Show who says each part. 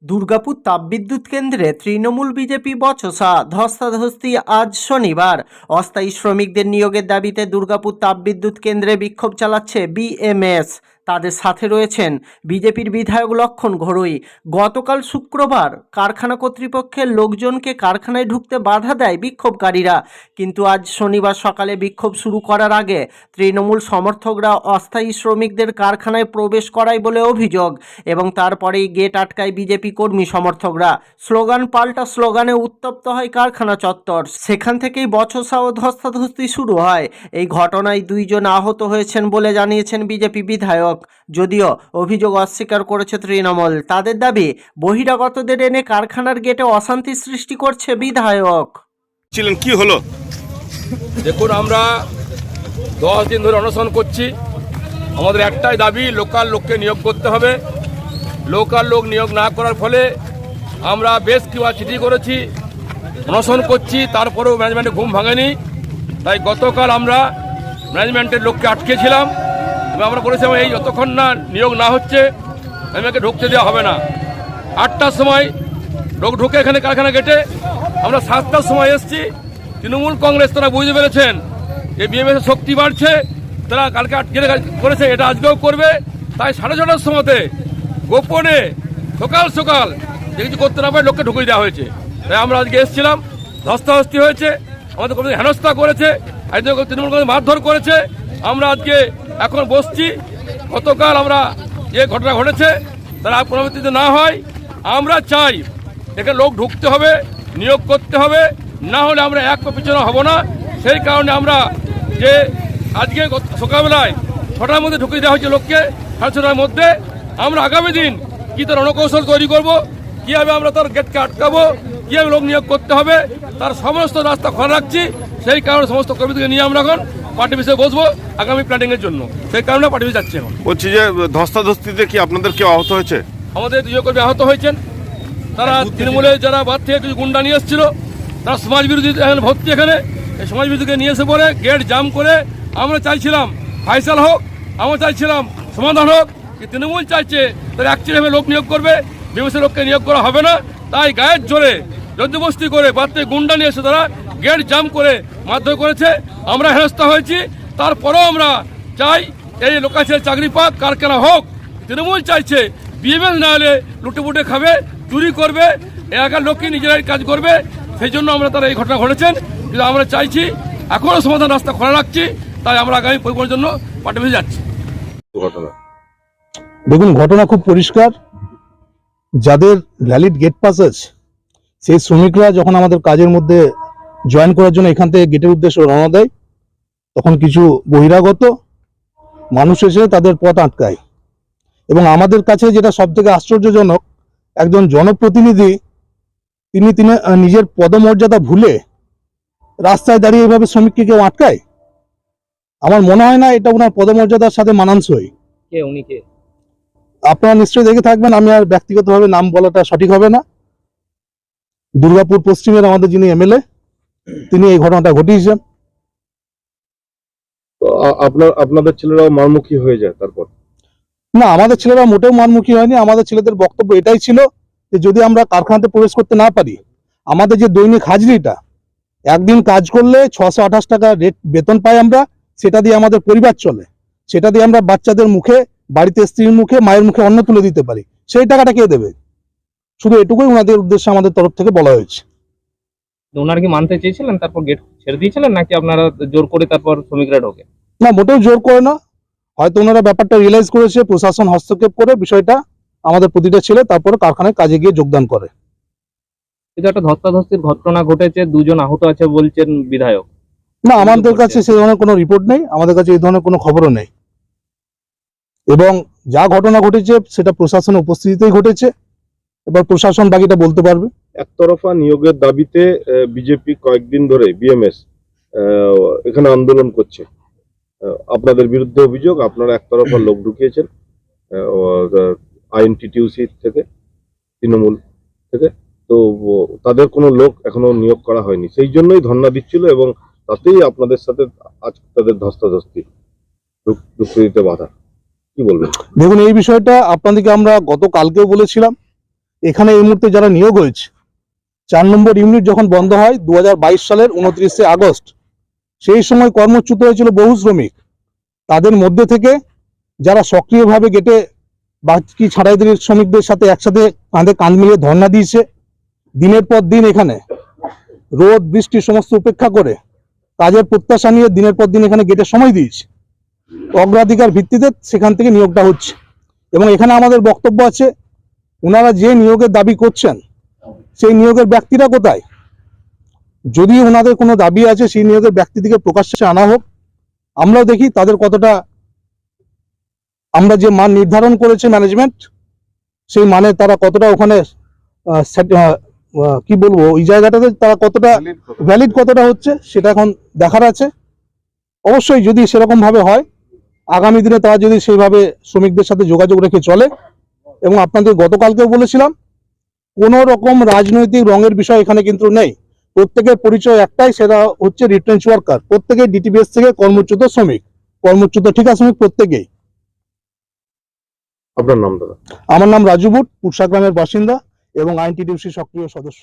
Speaker 1: দুর্গাপুর তাপবিদ্যুৎ কেন্দ্রে তৃণমূল বিজেপি বচসা ধস্তাধস্তি। আজ শনিবার অস্থায়ী শ্রমিকদের নিয়োগের দাবিতে দুর্গাপুর তাপবিদ্যুৎ কেন্দ্রে বিক্ষোভ চালাচ্ছে বিএমএস। তাদের সাথে রয়েছেন বিজেপির বিধায়ক লক্ষণ ঘড়ুই। গতকাল শুক্রবার কারখানা কর্তৃপক্ষের লোকজনকে কারখানায় ঢুকতে বাধা দেয় বিক্ষোভকারীরা, কিন্তু আজ শনিবার সকালে বিক্ষোভ শুরু করার আগে তৃণমূল সমর্থকরা অস্থায়ী শ্রমিকদের কারখানায় প্রবেশ করায় বলে অভিযোগ, এবং তারপরেই গেট আটকায় বিজেপি কর্মী সমর্থকরা। স্লোগান পাল্টা স্লোগানে উত্তপ্ত হয় কারখানা চত্বর। সেখান থেকেই বচসা ও ধস্তাধস্তি শুরু হয়। এই ঘটনায় 2 জন আহত হয়েছেন বলে জানিয়েছেন বিজেপি বিধায়ক, যদিও অভিযোগ অস্বীকার করেছে তৃণমূল। তাদের দাবি, বহিরাগতদের এনে কারখানার গেটে অশান্তি সৃষ্টি করছে বিধায়ক।
Speaker 2: ছিলেন কি হলো?
Speaker 3: দেখুন, আমরা 10 দিন ধরে অনশন করছি। আমাদের একটাই দাবি, লোকাল লোককে নিয়োগ করতে হবে। লোকাল লোক নিয়োগ না করার ফলে আমরা বেশ কিছু চিঠি করেছি, অনশন করছি, তারপরেও ম্যানেজমেন্টে ঘুম ভাঙেনি। তাই গতকাল আমরা ম্যানেজমেন্টের লোককে আটকেছিলাম এবং আমরা বলেছিলাম এই যতক্ষণ না নিয়োগ না হচ্ছে আমাকে ঢুকতে দেওয়া হবে না। 8টার সময় লোক ঢুকে এখানে কারখানা গেটে, আমরা 7টার সময় এসেছি। তৃণমূল কংগ্রেস তারা বুঝতে পেরেছেন যে বিএমএস শক্তি বাড়ছে, তারা কালকে আটকে করেছে, এটা আজকেও করবে। তাই 6:30টার সময়তে গোপনে সকাল সকাল যে কিছু করতে না পারে লোককে ঢুকিয়ে দেওয়া হয়েছে। তাই আমরা আজকে এসেছিলাম, ধস্তাধস্তি হয়েছে, আমাদের কোনো হেনস্থা করেছে, একজন তৃণমূল কংগ্রেস মারধর করেছে। আমরা আজকে এখন বসছি। গতকাল আমরা যে ঘটনা ঘটেছে তারা পুনরাবৃত্তি না হয়, আমরা চাই এখানে লোক ঢুকতে হবে, নিয়োগ করতে হবে, না হলে আমরা এক পা পিছনে হব না। সেই কারণে আমরা যে আজকে সকালবেলায় 6টার মধ্যে ঢুকিয়ে দেওয়া হয়েছে লোককে, 6:30টার মধ্যে। আমরা আগামী দিন কি তার রণকৌশল তৈরি করব, কীভাবে আমরা তার গেটকে আটকাবো, কীভাবে লোক নিয়োগ করতে হবে, তার সমস্ত রাস্তা খোলা রাখছি। সেই কারণে সমস্ত কর্মীদেরকে নিয়ে আমরা এখন পার্টি অফিসে বসবো আগামী প্ল্যানিংয়ের জন্য। সেই কারণে পার্টি অফিসে যাচ্ছি। এখন
Speaker 2: বলছি যে ধস্তাধস্তিতে কি আপনাদের কেউ আহত হয়েছে?
Speaker 3: আমাদের 2 কর্মী আহত হয়েছেন। তারা তৃণমূলের যারা বাদ থেকে কিছু গুন্ডা নিয়ে এসেছিল, তারা সমাজ বিরোধী এখানে ভর্তি। এখানে এই সমাজ বিরোধীকে নিয়ে এসে পরে গেট জাম করে আমরা চাইছিলাম ফাইসাল হোক, আমরা চাইছিলাম সমাধান হোক। তৃণমূল চাইছে তারা অ্যাকচুয়ালি লোক নিয়োগ করবে, বিবেচনা লোককে নিয়োগ করা হবে না। তাই গায়ের জোরে জবরদস্তি করে বাদ থেকে গুন্ডা নিয়ে এসে তারা গেট জাম করে মারধর করেছে। আমরা হেনস্থা হয়েছি। তারপরেও আমরা চাই এই লোকাচারের চাকরি পাক, কারখানা হোক। তৃণমূল চাইছে বিএমএস না হলে লুটেপুটে খাবে, চুরি করবে, এলাকার লোককে নিজেরাই কাজ করবে। সেই জন্য আমরা তারা এই ঘটনা ঘটেছেন, কিন্তু আমরা চাইছি এখনও সমাধান রাস্তা খোলা রাখছি। তাই আমরা আগামী পরিকল্পনার জন্য পার্টি অফিসে যাচ্ছি।
Speaker 4: দেখুন, ঘটনা খুব পরিষ্কার। যাদের ভ্যালিড গেট পাস আছে সেই শ্রমিকরা যখন আমাদের কাজের মধ্যে জয়েন করার জন্য এখান থেকে গেটের উদ্দেশ্যে রওনা দেয়, তখন কিছু বহিরাগত মানুষ এসে তাদের পথ আটকায়। এবং আমাদের কাছে যেটা সব থেকে আশ্চর্যজনক, একজন জনপ্রতিনিধি তিনি নিজের পদমর্যাদা ভুলে রাস্তায় দাঁড়িয়ে এভাবে শ্রমিককে কেউ আটকায়। আমার মনে হয় না এটা ওনার পদমর্যাদার সাথে মানানসই। আপনারা নিশ্চয়ই দেখে থাকবেন, আমি আর ব্যক্তিগতভাবে নাম বলাটা সঠিক হবে না। দুর্গাপুর পশ্চিমের আমাদের যিনি এমএলএ, তিনি এই ঘটনাটা ঘটিয়েছেন।
Speaker 2: আপনাদের ছেলেরাও মারমুখী হয়ে যায় তারপর?
Speaker 4: না, আমাদের ছেলেরা মোটেও মারমুখী হয়নি। আমাদের ছেলেদের বক্তব্য এটাই ছিল যে যদি আমরা কারখানাতে প্রবেশ করতে না পারি, আমাদের যে দৈনিক হাজিরিটা, একদিন কাজ করলে 628 টাকা রেট বেতন পাই আমরা, সেটা দিয়ে আমাদের পরিবার চলে, সেটা দিয়ে আমরা বাচ্চাদের মুখে, বাড়িতে স্ত্রীর মুখে, মায়ের মুখে অন্ন তুলে দিতে পারি। সেই টাকাটা কে দেবে? শুধু এটুকুই ওনাদের উদ্দেশ্যে আমাদের তরফ থেকে বলা হয়েছে।
Speaker 5: ওনারা কি মানতে চেয়েছিলেন, তারপর গেট ছেড়ে দিয়েছিলেন, নাকি আপনারা জোর করে তারপর শ্রমিকরা ঢোকে?
Speaker 4: না, মোটেও জোর করে না। হয়তো ওনারা ব্যাপারটা রিয়েলাইজ করেছে, প্রশাসন হস্তক্ষেপ করে বিষয়টা আমাদের প্রতিটা ছেলে তারপরে কারখানায় কাজে গিয়ে যোগদান করে।
Speaker 5: কিন্তু একটা ধস্তাধস্তির ঘটনা ঘটেছে, 2 জন আহত আছে বলছেন বিধায়ক।
Speaker 4: না, আমাদের কাছে সে ধরনের কোনো রিপোর্ট নেই, আমাদের কাছে এই ধরনের কোনো খবরও নেই। এবং যা ঘটনা ঘটেছে সেটা প্রশাসনের উপস্থিতিতেই ঘটেছে। এবার প্রশাসন বাকিটা বলতে পারবে।
Speaker 6: একতরফা নিয়োগের দাবিতে বিজেপি কয়েকদিন ধরে বিএমএস এখানে আন্দোলন করছে। আপনাদের বিরুদ্ধে অভিযোগ আপনারা একতরফা লোক ঢুকিয়েছেন আইএনটিটিউসি থেকে, তৃণমূল থেকে। তো তাদের কোনো লোক এখনো নিয়োগ করা হয়নি, সেই জন্যই ধর্ণা দিচ্ছিল এবং তাতেই আপনাদের সাথে আজ তাদের ধস্তাধস্তি, ঢুকতে দিতে বাধা। কি বলবেন?
Speaker 4: দেখুন, এই বিষয়টা আপনাদেরকে আমরা গতকালকেও বলেছিলাম এখানে এই মুহূর্তে যারা নিয়োগ হয়েছে, 4 নম্বর ইউনিট যখন বন্ধ হয় 2022 সালের 29শে আগস্ট, সেই সময় কর্মচ্যুত হয়েছিল বহু শ্রমিক। তাদের মধ্যে থেকে যারা সক্রিয়ভাবে গেটে বাকি ছাড়াইদের শ্রমিকদের সাথে একসাথে কাঁধে কাঁধ মিলিয়ে ধর্ণা দিয়েছে, দিনের পর দিন এখানে রোদ বৃষ্টি সমস্ত উপেক্ষা করে কাজের প্রত্যাশা নিয়ে দিনের পর দিন এখানে গেটে সময় দিয়েছে, অগ্রাধিকার ভিত্তিতে সেখান থেকে নিয়োগটা হচ্ছে। এবং এখানে আমাদের বক্তব্য আছে, ওনারা যে নিয়োগের দাবি করছেন সেই নিয়োগের ব্যক্তিরা কোথায়? যদি ওনাদের কোনো দাবি আছে সেই নিয়োগের ব্যক্তিদিকে প্রকাশ্যে আনা হোক, আমরাও দেখি তাদের কতটা, আমরা যে মান নির্ধারণ করেছে ম্যানেজমেন্ট সেই মানে তারা কতটা ওখানে কি বলবো, ওই জায়গাটাতে তারা কতটা ভ্যালিড কতটা হচ্ছে সেটা এখন দেখার আছে। অবশ্যই যদি সেরকম ভাবে হয়, আগামী দিনে তারা যদি সেইভাবে শ্রমিকদের সাথে যোগাযোগ রেখে চলে, এবং আপনাদের গতকালকেও বলেছিলাম, কোনো রকম রাজনৈতিক রঙের বিষয় এখানে কিন্তু নেই। প্রত্যেকের পরিচয় একটাই, সেটা হচ্ছে রিটেন্স ওয়ার্কার। প্রত্যেকেই ডিটিপিএস থেকে কর্মচ্যুত শ্রমিক, কর্মচ্যুত ঠিকা শ্রমিক প্রত্যেকেই।
Speaker 6: আপনার নাম দাদা?
Speaker 4: আমার নাম রাজু বুট, পুরসা গ্রামের বাসিন্দা এবং আইনটিডিউসি সক্রিয় সদস্য।